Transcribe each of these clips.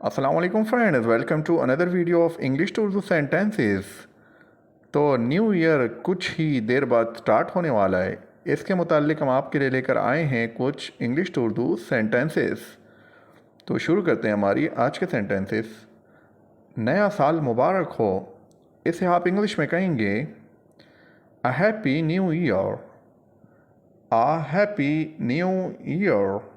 Assalamu alaikum friends, welcome to another video of English to Urdu sentences। तो new year कुछ ही देर बाद start होने वाला है। इसके मुतालिक हम आपके लिए लेकर आए हैं कुछ इंग्लिश टू उर्दू सेंटेंसेस। तो शुरू करते हैं हमारी आज के सेंटेंसेस। नया साल मुबारक हो, इसे आप इंग्लिश में कहेंगे a happy new year. A happy new year.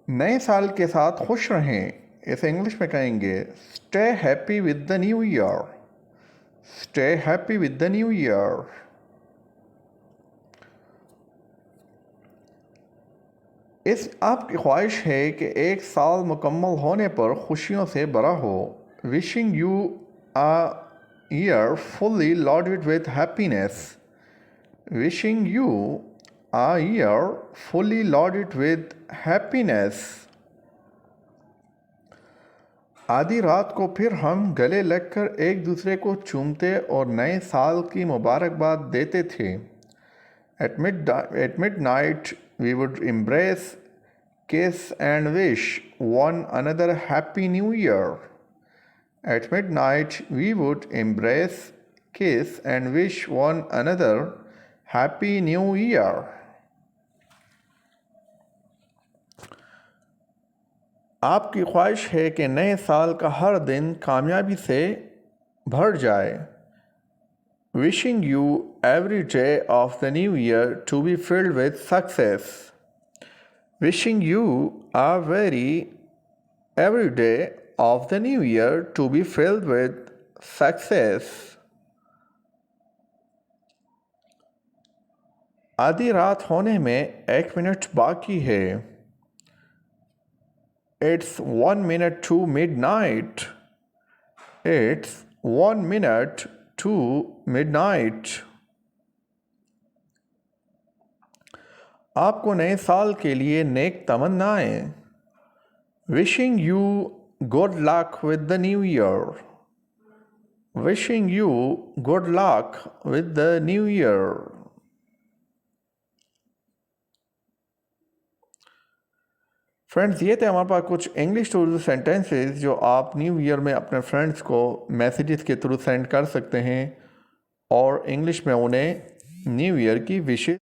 नए साल के साथ खुश रहें, इसे इंग्लिश में कहेंगे stay happy with the new year. Stay happy with the new year. इस आपकी ख्वाहिश है कि एक साल मुकम्मल होने पर खुशियों से भरा हो। Wishing you a year fully loaded with happiness. Wishing you a year fully loaded with happiness। आधी रात को फिर हम गले लगकर एक दूसरे को चूमते और नए साल की मुबारकबाद देते थे। At midnight we would embrace, kiss and wish one another happy new year। At midnight we would embrace, kiss and wish one another happy new year। आपकी ख्वाहिश है कि नए साल का हर दिन कामयाबी से भर जाए। Wishing you every day of the new year to be filled with success. Wishing you every day of the new year to be filled with success. आधी रात होने में 1 मिनट बाकी है। It's 1 minute to midnight। It's 1 minute to midnight। आपको नए साल के लिए नेक तमन्नाएं। Wishing you good luck with the new year। Wishing you good luck with the new year। Friends, ये थे हमारे पास कुछ इंग्लिश टू उर्दू सेंटेंसेस जो आप न्यू ईयर में अपने फ्रेंड्स को मैसेजेस के थ्रू सेंड कर सकते हैं और इंग्लिश में उन्हें न्यू ईयर की विशेष